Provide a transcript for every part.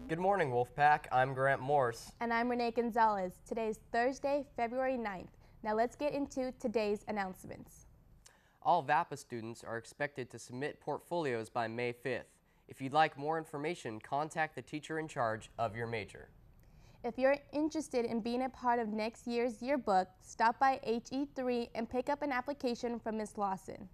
Good morning, Wolfpack. I'm Grant Morse. And I'm Renee Gonzalez. Today is Thursday, February 9th. Now let's get into today's announcements. All VAPA students are expected to submit portfolios by May 5th. If you'd like more information, contact the teacher in charge of your major. If you're interested in being a part of next year's yearbook, stop by HE3 and pick up an application from Ms. Lawson.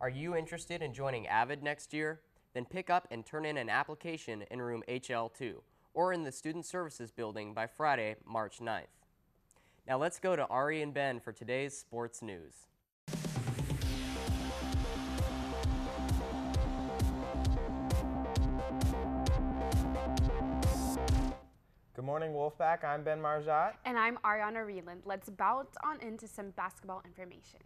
Are you interested in joining AVID next year? Then pick up and turn in an application in room HL2 or in the Student Services building by Friday, March 9th. Now let's go to Ari and Ben for today's sports news. Good morning, Wolfpack. I'm Ben Marjat. And I'm Ariana Reland. Let's bounce on into some basketball information.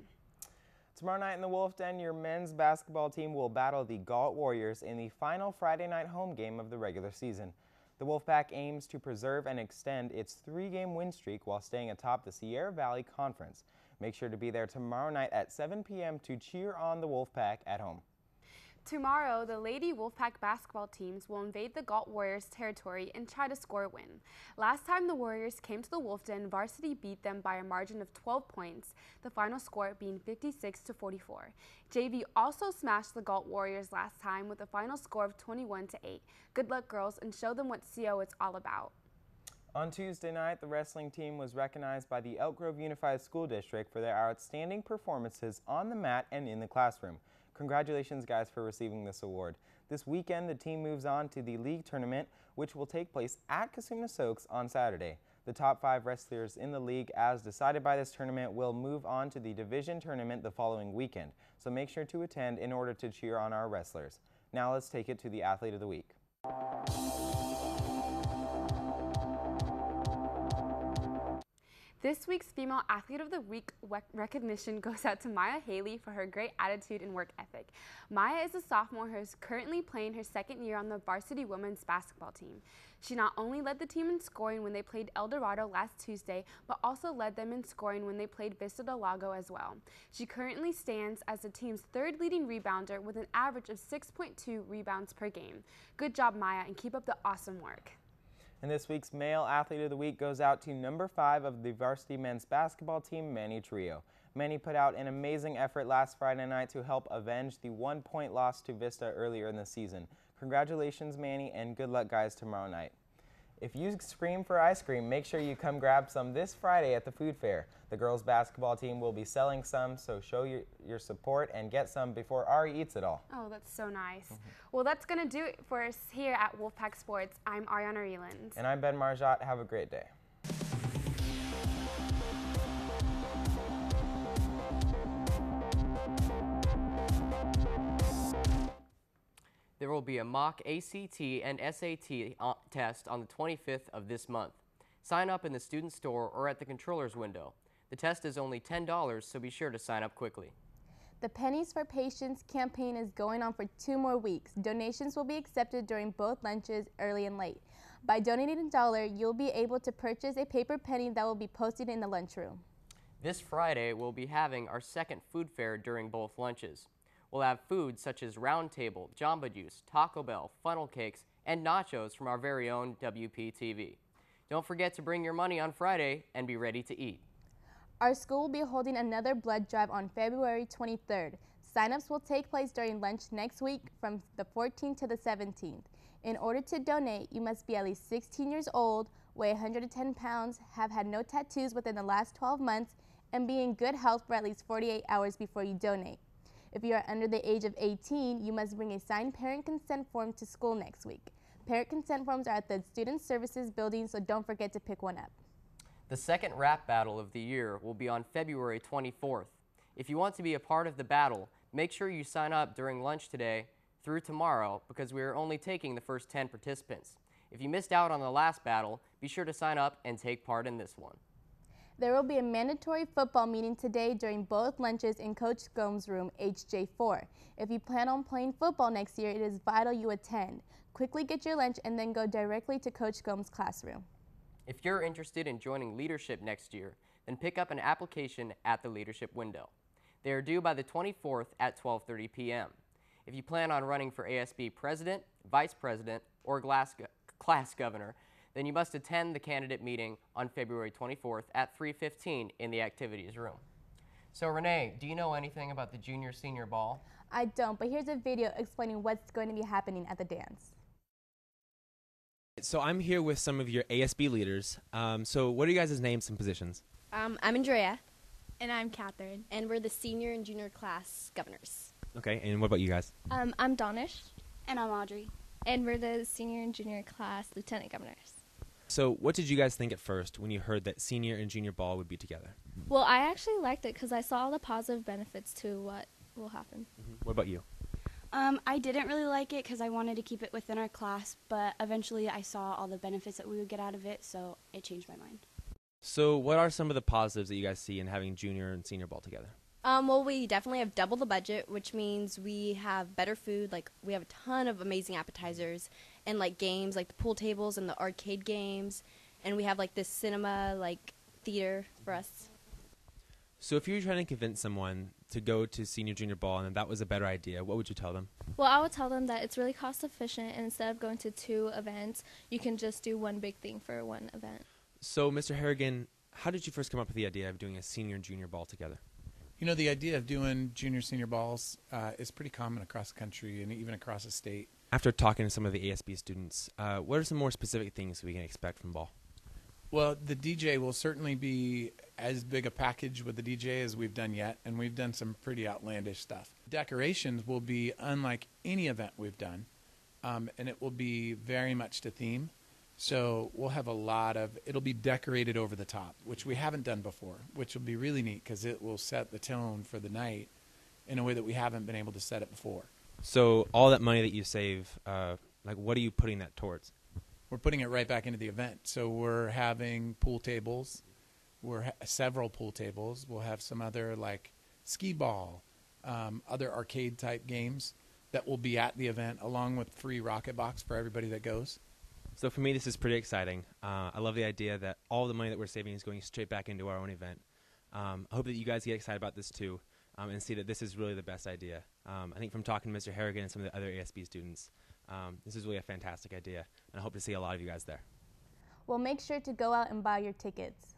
Tomorrow night in the Wolf Den, your men's basketball team will battle the Galt Warriors in the final Friday night home game of the regular season. The Wolfpack aims to preserve and extend its 3-game win streak while staying atop the Sierra Valley Conference. Make sure to be there tomorrow night at 7 p.m. to cheer on the Wolfpack at home. Tomorrow, the Lady Wolfpack basketball teams will invade the Galt Warriors territory and try to score a win. Last time the Warriors came to the Wolf Den, varsity beat them by a margin of 12 points, the final score being 56-44. JV also smashed the Galt Warriors last time with a final score of 21-8. Good luck, girls, and show them what CO is all about. On Tuesday night, the wrestling team was recognized by the Elk Grove Unified School District for their outstanding performances on the mat and in the classroom. Congratulations, guys, for receiving this award. This weekend, the team moves on to the league tournament, which will take place at Cosumnes-Oaks on Saturday. The top 5 wrestlers in the league, as decided by this tournament, will move on to the division tournament the following weekend. So make sure to attend in order to cheer on our wrestlers. Now let's take it to the Athlete of the Week. This week's Female Athlete of the Week recognition goes out to Maya Haley for her great attitude and work ethic. Maya is a sophomore who is currently playing her second year on the varsity women's basketball team. She not only led the team in scoring when they played El Dorado last Tuesday, but also led them in scoring when they played Vista del Lago as well. She currently stands as the team's 3rd leading rebounder with an average of 6.2 rebounds per game. Good job, Maya, and keep up the awesome work. And this week's Male Athlete of the Week goes out to number 5 of the varsity men's basketball team, Manny Trio. Manny put out an amazing effort last Friday night to help avenge the 1-point loss to Vista earlier in the season. Congratulations, Manny, and good luck, guys, tomorrow night. If you scream for ice cream, make sure you come grab some this Friday at the food fair. The girls' basketball team will be selling some, so show your support and get some before Ari eats it all. Oh, that's so nice. Well, that's going to do it for us here at Wolfpack Sports. I'm Ariana Reland. And I'm Ben Marjat. Have a great day. There will be a mock ACT and SAT test on the 25th of this month. Sign up in the student store or at the controller's window. The test is only $10, so be sure to sign up quickly. The Pennies for Patients campaign is going on for 2 more weeks. Donations will be accepted during both lunches, early and late. By donating $1, you'll be able to purchase a paper penny that will be posted in the lunchroom. This Friday, we'll be having our second food fair during both lunches. We'll have food such as Round Table, Jamba Juice, Taco Bell, funnel cakes, and nachos from our very own WPTV. Don't forget to bring your money on Friday and be ready to eat. Our school will be holding another blood drive on February 23rd. Sign-ups will take place during lunch next week from the 14th to the 17th. In order to donate, you must be at least 16 years old, weigh 110 pounds, have had no tattoos within the last 12 months, and be in good health for at least 48 hours before you donate. If you are under the age of 18, you must bring a signed parent consent form to school next week. Parent consent forms are at the Student Services building, so don't forget to pick one up. The second rap battle of the year will be on February 24th. If you want to be a part of the battle, Make sure you sign up during lunch today through tomorrow because we are only taking the first 10 participants. If you missed out on the last battle, be sure to sign up and take part in this one. There will be a mandatory football meeting today during both lunches in Coach Gomes' room, HJ4. If you plan on playing football next year, it is vital you attend. Quickly get your lunch and then go directly to Coach Gomes' classroom. If you're interested in joining leadership next year, then pick up an application at the leadership window. They are due by the 24th at 12:30 p.m. If you plan on running for ASB president, vice president, or class governor, then you must attend the candidate meeting on February 24th at 3:15 in the activities room. So Renee, do you know anything about the junior-senior ball? I don't, but here's a video explaining what's going to be happening at the dance. So I'm here with some of your ASB leaders. So what are you guys' names and positions? I'm Andrea. And I'm Catherine. And we're the senior and junior class governors. Okay, and what about you guys? I'm Donish. And I'm Audrey. And we're the senior and junior class lieutenant governors. So what did you guys think at first when you heard that senior and junior ball would be together? Well, I actually liked it because I saw all the positive benefits to what will happen. What about you? I didn't really like it because I wanted to keep it within our class, but eventually I saw all the benefits that we would get out of it, so it changed my mind. So what are some of the positives that you guys see in having junior and senior ball together? Well, we definitely have double the budget, which means we have better food. Like, we have a ton of amazing appetizers and, like, games, like the pool tables and the arcade games. And we have, like, this cinema, like, theater for us. So if you were trying to convince someone to go to senior junior ball and that was a better idea, what would you tell them? Well, I would tell them that it's really cost efficient, and instead of going to 2 events, you can just do one big thing for one event. So Mr. Harrigan, how did you first come up with the idea of doing a senior and junior ball together? You know, the idea of doing junior-senior balls is pretty common across the country and even across the state. After talking to some of the ASB students, what are some more specific things we can expect from ball? Well, the DJ will certainly be as big a package with the DJ as we've done yet, and we've done some pretty outlandish stuff. Decorations will be unlike any event we've done, and it will be very much to theme. So we'll have it'll be decorated over the top, which we haven't done before, which will be really neat because it will set the tone for the night in a way that we haven't been able to set it before. So all that money that you save, like what are you putting that towards? We're putting it right back into the event. So we're having pool tables. Several pool tables. We'll have some other like skee ball, other arcade type games that will be at the event along with free rocket box for everybody that goes. So for me, this is pretty exciting. I love the idea that all the money that we're saving is going straight back into our own event. I hope that you guys get excited about this too and see that this is really the best idea. I think from talking to Mr. Harrigan and some of the other ASB students, this is really a fantastic idea, and I hope to see a lot of you guys there. Well, make sure to go out and buy your tickets.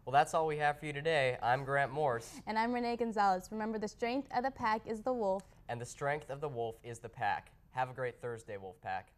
Well, that's all we have for you today. I'm Grant Morse. And I'm Renee Gonzalez. Remember, the strength of the pack is the wolf. And the strength of the wolf is the pack. Have a great Thursday, Wolf Pack.